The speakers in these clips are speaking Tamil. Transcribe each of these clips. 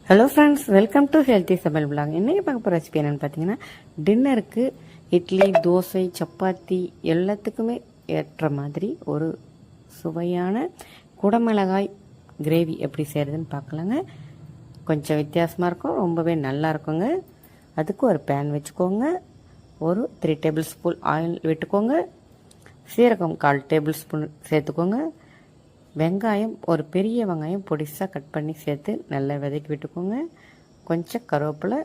Hello friends, welcome to healthy சமையல் விலாக். இன்றைக்கி பார்க்க போகிற ரெசிபி என்னென்னு பார்த்தீங்கன்னா, டின்னருக்கு இட்லி, தோசை, சப்பாத்தி எல்லாத்துக்குமே ஏற்ற மாதிரி ஒரு சுவையான குடமிளகாய் கிரேவி எப்படி செய்கிறதுன்னு பார்க்கலாங்க. கொஞ்சம் வித்தியாசமாக இருக்கும், ரொம்பவே நல்லா இருக்குங்க. அதுக்கு ஒரு பேன் வச்சுக்கோங்க, ஒரு 3 டேபிள் ஸ்பூன் ஆயில் விட்டுக்கோங்க, சீரகம் 1/4 டேபிள் ஸ்பூன் சேர்த்துக்கோங்க, வெங்காயம் ஒரு பெரிய வெங்காயம் பொடிசாக கட் பண்ணி சேர்த்து நல்லா வதக்கி விட்டுக்கோங்க. கொஞ்சம் கருவேப்பிலை,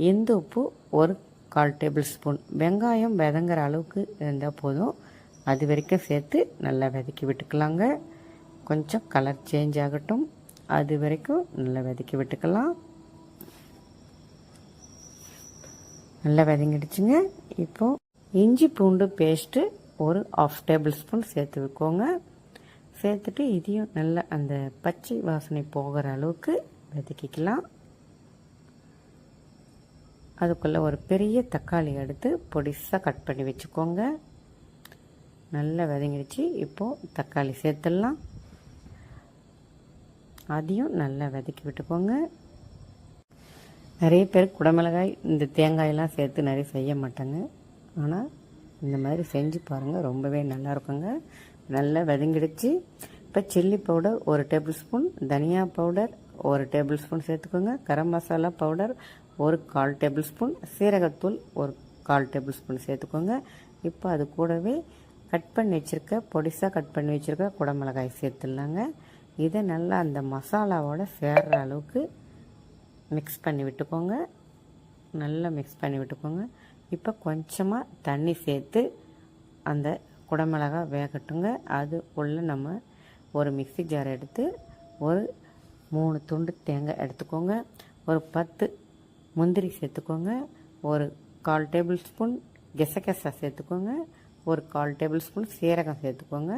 இந்து உப்பு ஒரு 1/4 டேபிள் ஸ்பூன். வெங்காயம் வதங்குற அளவுக்கு இருந்தால் போதும், அது வரைக்கும் சேர்த்து நல்லா வதக்கி விட்டுக்கலாங்க. கொஞ்சம் கலர் சேஞ்ச் ஆகட்டும், அது வரைக்கும் நல்லா வதக்கி விட்டுக்கலாம். நல்லா வதங்கிடுச்சுங்க. இப்போது இஞ்சி பூண்டு பேஸ்ட்டு ஒரு 1/2 டேபிள் ஸ்பூன் சேர்த்து வைக்கோங்க. சேர்த்துட்டு இதையும் நல்லா அந்த பச்சை வாசனை போகிற அளவுக்கு வதக்கிக்கலாம். அதுக்குள்ளே ஒரு பெரிய தக்காளி எடுத்து பொடிசாக கட் பண்ணி வச்சுக்கோங்க. நல்லா வதங்கிடுச்சு. இப்போது தக்காளி சேர்த்துடலாம், அதையும் நல்லா வதக்கி விட்டுக்கோங்க. நிறைய பேர் குடமிளகாய் இந்த தேங்காயெல்லாம் சேர்த்து நிறைய செய்ய மாட்டாங்க, ஆனால் இந்த மாதிரி செஞ்சு பாருங்கள், ரொம்பவே நல்லா இருக்குங்க. நல்லா வதங்கிடுச்சு. இப்போ சில்லி பவுடர் ஒரு டேபிள் ஸ்பூன், தனியா பவுடர் ஒரு டேபிள் ஸ்பூன் சேர்த்துக்கோங்க, கரம் மசாலா பவுடர் ஒரு 1/4 டேபிள் ஸ்பூன், சீரகத்தூள் ஒரு 1/4 டேபிள் ஸ்பூன் சேர்த்துக்கோங்க. இப்போ அது கூடவே கட் பண்ணி வச்சுருக்க பொடிசாக கட் பண்ணி வச்சுருக்க குடமிளகாய் சேர்த்துடலாங்க. இதை நல்லா அந்த மசாலாவோட சேர்கிற அளவுக்கு மிக்ஸ் பண்ணி விட்டுக்கோங்க. நல்லா மிக்ஸ் பண்ணி விட்டுக்கோங்க. இப்போ கொஞ்சமாக தண்ணி சேர்த்து அந்த குடமிளகாய் வேகட்டுங்க. அது உள்ள நம்ம ஒரு மிக்ஸி ஜார் எடுத்து ஒரு 3 துண்டு தேங்காய் எடுத்துக்கோங்க, ஒரு 10 முந்திரி சேர்த்துக்கோங்க, ஒரு 1/4 டேபிள் ஸ்பூன் கெசகெசா சேர்த்துக்கோங்க, ஒரு 1/4 டேபிள் ஸ்பூன் சீரகம் சேர்த்துக்கோங்க.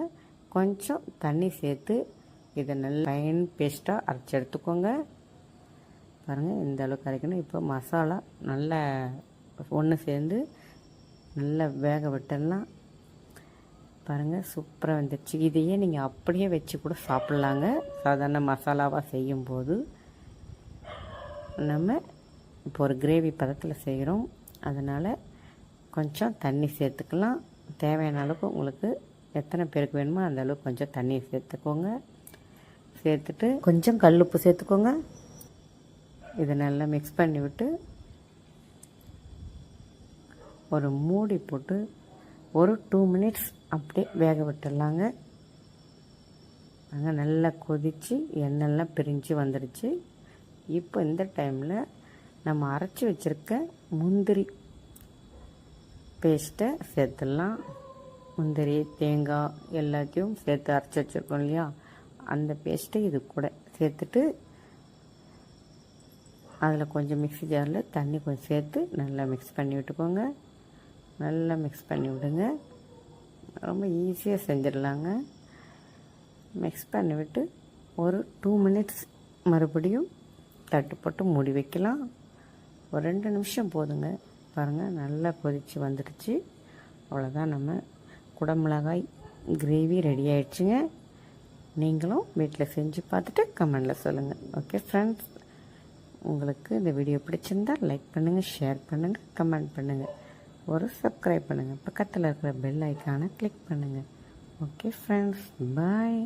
கொஞ்சம் தண்ணி சேர்த்து இதை நல்லா ஃபைன் பேஸ்ட்டாக அரைச்சி எடுத்துக்கோங்க. பாருங்கள், இந்த அளவுக்கு அரைக்கணும். இப்போ மசாலா நல்லா ஒன்று சேர்ந்து நல்லா வேக விட்டுடலாம். பாருங்கள், சூப்பராக வந்துடுச்சு. இதையே நீங்கள் அப்படியே வச்சு கூட சாப்பிட்லாங்க. சாதாரண மசாலாவாக செய்யும்போது நம்ம இப்போ ஒரு கிரேவி பதத்தில் செய்கிறோம், அதனால் கொஞ்சம் தண்ணி சேர்த்துக்கலாம். தேவையான அளவுக்கு உங்களுக்கு எத்தனை பேருக்கு வேணுமோ அந்த அளவுக்கு கொஞ்சம் தண்ணி சேர்த்துக்கோங்க. சேர்த்துட்டு கொஞ்சம் கல்லுப்பு சேர்த்துக்கோங்க. இதை நல்லா மிக்ஸ் பண்ணி விட்டு ஒரு மூடி போட்டு ஒரு 2 மினிட்ஸ் அப்படியே வேக விட்டுடலாங்க. அங்கே நல்லா கொதித்து எண்ணெய்லாம் பிரிஞ்சு வந்துடுச்சு. இப்போ இந்த டைமில் நம்ம அரைச்சி வச்சுருக்க முந்திரி பேஸ்ட்டை சேர்த்துடலாம். முந்திரி, தேங்காய் எல்லாத்தையும் சேர்த்து அரைச்சி வச்சுருக்கோம் இல்லையா, அந்த பேஸ்ட்டை இது கூட சேர்த்துட்டு அதில் கொஞ்சம் மிக்ஸி ஜாரில் தண்ணி கொஞ்சம் சேர்த்து நல்லா மிக்ஸ் பண்ணி விட்டுக்கோங்க. நல்லா மிக்ஸ் பண்ணி விடுங்க. ரொம்ப ஈஸியாக செஞ்சிடலாங்க. மிக்ஸ் பண்ணி விட்டு ஒரு 2 மினிட்ஸ் மறுபடியும் தட்டு போட்டு மூடி வைக்கலாம். ஒரு 2 நிமிஷம் போதுங்க. பாருங்கள், நல்லா கொதித்து வந்துடுச்சு. அவ்வளோதான், நம்ம குடமிளகாய் கிரேவி ரெடி ஆயிடுச்சுங்க. நீங்களும் வீட்டில் செஞ்சு பார்த்துட்டு கமெண்டில் சொல்லுங்கள். ஓகே ஃப்ரெண்ட்ஸ், உங்களுக்கு இந்த வீடியோ பிடிச்சிருந்தால் லைக் பண்ணுங்கள், ஷேர் பண்ணுங்கள், கமெண்ட் பண்ணுங்கள், ஒரு சப்ஸ்கிரைப் பண்ணுங்கள், பக்கத்தில் இருக்கிற பெல் ஐக்கானை கிளிக் பண்ணுங்கள். ஓகே ஃப்ரெண்ட்ஸ், பாய்.